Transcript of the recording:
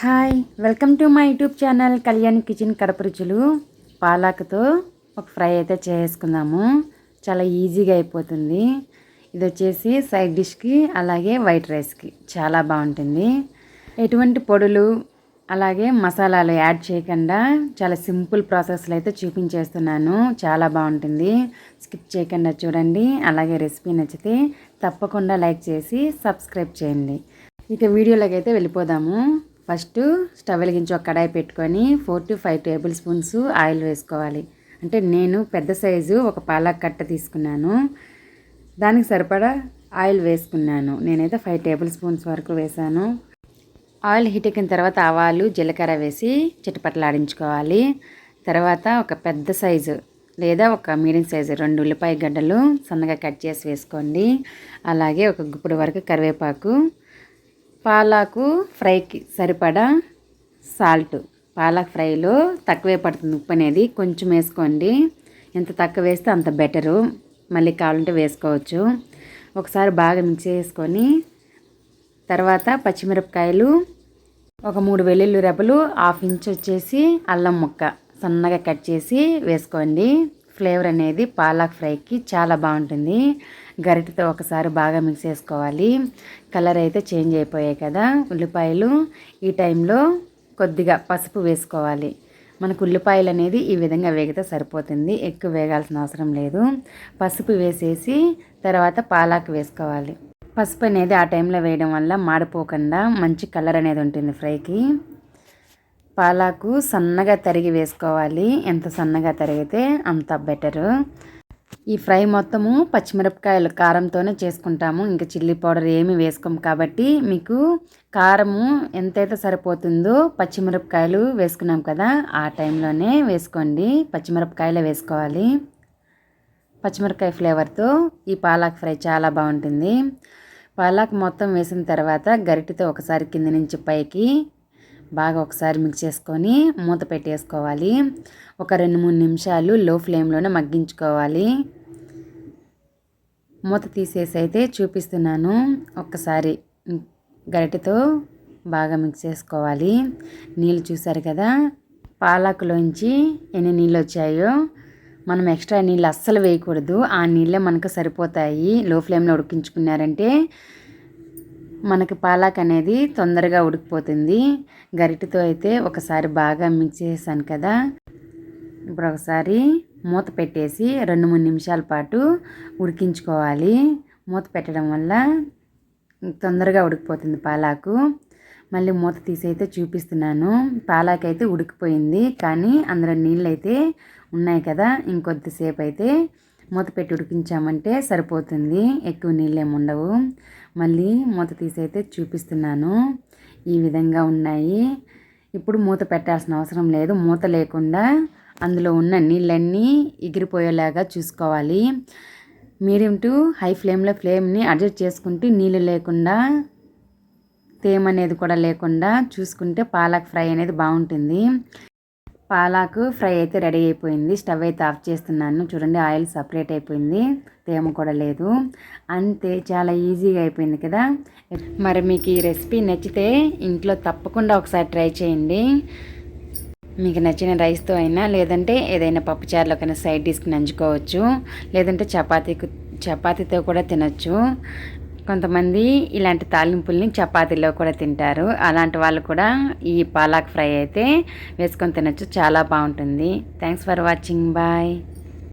Hi welcome to my YouTube channel Kalyani kitchen Kadapa రుచులు. పాలకుతో ఒక fry అయితే చేసుకుందాము. చాలా ఈజీగా అయిపోతుంది. ఇది వచ్చేసి సైడ్ డిష్కి అలాగే వైట్ రైస్కి చాలా బాగుంటుంది. ఎటువంటి పొడులు అలాగే మసాలాలు యాడ్ చేయకుండా చాలా సింపుల్ ప్రాసెస్లో అయితే చూపించేస్తున్నాను. చాలా బాగుంటుంది. స్కిప్ చేయకుండా చూడండి. అలాగే రెసిపీ నచ్చితే తప్పకుండా లైక్ చేసి సబ్స్క్రైబ్ చేయండి. ఇక వీడియోలోకి అయితే వెళ్ళిపోదాము. ఫస్ట్ స్టవ్ వెలిగించి ఒక కడాయి పెట్టుకొని 4 to 5 టేబుల్ స్పూన్స్ ఆయిల్ వేసుకోవాలి. అంటే నేను పెద్ద సైజు ఒక పాలక్ కట్ట తీసుకున్నాను. దానికి సరిపడా ఆయిల్ వేసుకున్నాను. నేనైతే 5 టేబుల్ స్పూన్స్ వరకు వేసాను. ఆయిల్ హీట్ ఎక్కిన తర్వాత ఆవాలు జీలకర్ర వేసి చిటపటలాడించుకోవాలి. తర్వాత ఒక పెద్ద సైజు లేదా ఒక మీడియం సైజు 2 ఉల్లిపాయ గడ్డలు సన్నగా కట్ చేసి వేసుకోండి. అలాగే ఒక గుప్పుడు వరకు కరివేపాకు, పాలాకు ఫ్రైకి సరిపడా సాల్ట్. పాలక్ ఫ్రైలో తక్కువే పడుతుంది ఉప్పు అనేది, కొంచెం వేసుకోండి. ఎంత తక్కువ వేస్తే అంత బెటరు. మళ్ళీ కావాలంటే వేసుకోవచ్చు. ఒకసారి బాగా మిక్స్ చేసుకొని తర్వాత పచ్చిమిరపకాయలు, ఒక 3 వెల్లుల్లి రెబ్బలు, 1/2 ఇంచ్ వచ్చేసి అల్లం ముక్క సన్నగా కట్ చేసి వేసుకోండి. ఫ్లేవర్ అనేది పాలక్ ఫ్రైకి చాలా బాగుంటుంది. గరిటెతో ఒకసారి బాగా మిక్స్ చేసుకోవాలి. కలర్ అయితే చేంజ్ అయిపోయాయి కదా ఉల్లిపాయలు. ఈ టైంలో కొద్దిగా పసుపు వేసుకోవాలి. మనకు ఉల్లిపాయలు అనేది ఈ విధంగా వేగితే సరిపోతుంది. ఎక్కువ వేగాల్సిన అవసరం లేదు. పసుపు వేసేసి తర్వాత పాలక్ వేసుకోవాలి. పసుపు అనేది ఆ టైంలో వేయడం వల్ల మాడిపోకుండా మంచి కలర్ అనేది ఉంటుంది ఫ్రైకి. పాలాకు సన్నగా తరిగి వేసుకోవాలి. ఎంత సన్నగా తరిగితే అంత బెటరు. ఈ ఫ్రై మొత్తము పచ్చిమిరపకాయలు కారంతోనే చేసుకుంటాము. ఇంకా చిల్లీ పౌడర్ ఏమీ వేసుకోము కాబట్టి మీకు కారము ఎంతైతే సరిపోతుందో పచ్చిమిరపకాయలు వేసుకున్నాం కదా ఆ టైంలోనే వేసుకోండి. పచ్చిమిరపకాయలే వేసుకోవాలి. పచ్చిమిరపకాయ ఫ్లేవర్తో ఈ పాలక్ ఫ్రై చాలా బాగుంటుంది. పాలక్ మొత్తం వేసిన తర్వాత గరిటెతో ఒకసారి కింద నుంచి పైకి బాగా ఒకసారి మిక్స్ చేసుకొని మూత పెట్టేసుకోవాలి. ఒక 2-3 నిమిషాలు లో ఫ్లేమ్లోనే మగ్గించుకోవాలి. మూత తీసేసి అయితే చూపిస్తున్నాను. ఒక్కసారి గరిటెతో బాగా మిక్స్ చేసుకోవాలి. నీళ్ళు చూసారు కదా పాలకులోంచి ఎన్ని నీళ్ళు వచ్చాయో. మనం ఎక్స్ట్రా నీళ్ళు అస్సలు వేయకూడదు. ఆ నీళ్ళే మనకు సరిపోతాయి. లో ఫ్లేమ్లో ఉడికించుకున్నారంటే మనకి పాలక్ అనేది తొందరగా ఉడికిపోతుంది. గరిటెతో అయితే ఒకసారి బాగా మిక్స్ చేసాను కదా. ఇప్పుడు ఒకసారి మూత పెట్టేసి 2-3 నిమిషాల పాటు ఉడికించుకోవాలి. మూత పెట్టడం వల్ల తొందరగా ఉడికిపోతుంది పాలాకు. మళ్ళీ మూత తీసి అయితే చూపిస్తున్నాను. పాలాక్ అయితే ఉడికిపోయింది కానీ అందులో నీళ్ళు అయితే ఉన్నాయి కదా. ఇంకొద్దిసేపు అయితే మూత పెట్టి ఉడికించామంటే సరిపోతుంది. ఎక్కువ నీళ్ళు ఏమి ఉండవు. మళ్ళీ మూత తీసి అయితే చూపిస్తున్నాను. ఈ విధంగా ఉన్నాయి. ఇప్పుడు మూత పెట్టాల్సిన అవసరం లేదు. మూత లేకుండా అందులో ఉన్న నీళ్ళన్నీ ఎగిరిపోయేలాగా చూసుకోవాలి. మీడియం టు హై ఫ్లేమ్లో ఫ్లేమ్ని అడ్జస్ట్ చేసుకుంటూ నీళ్ళు లేకుండా తేమ అనేది కూడా లేకుండా చూసుకుంటే పాలక్ ఫ్రై అనేది బాగుంటుంది. పాలాకు ఫ్రై అయితే రెడీ అయిపోయింది. స్టవ్ అయితే ఆఫ్ చేస్తున్నాను. చూడండి ఆయిల్ సపరేట్ అయిపోయింది. తేమ కూడా లేదు. అంతే, చాలా ఈజీగా అయిపోయింది కదా. మరి మీకు ఈ రెసిపీ నచ్చితే ఇంట్లో తప్పకుండా ఒకసారి ట్రై చేయండి. మీకు నచ్చిన రైస్తో అయినా లేదంటే ఏదైనా పప్పుచారులోకైనా సైడ్ డిష్కి నంచుకోవచ్చు. లేదంటే చపాతీతో కూడా తినచ్చు. కొంతమంది ఇలాంటి తాలింపుల్ని చపాతీలో కూడా తింటారు. అలాంటి వాళ్ళు కూడా ఈ పాలక్ ఫ్రై అయితే వేసుకొని తినచ్చు. చాలా బాగుంటుంది. Thanks for watching. బాయ్.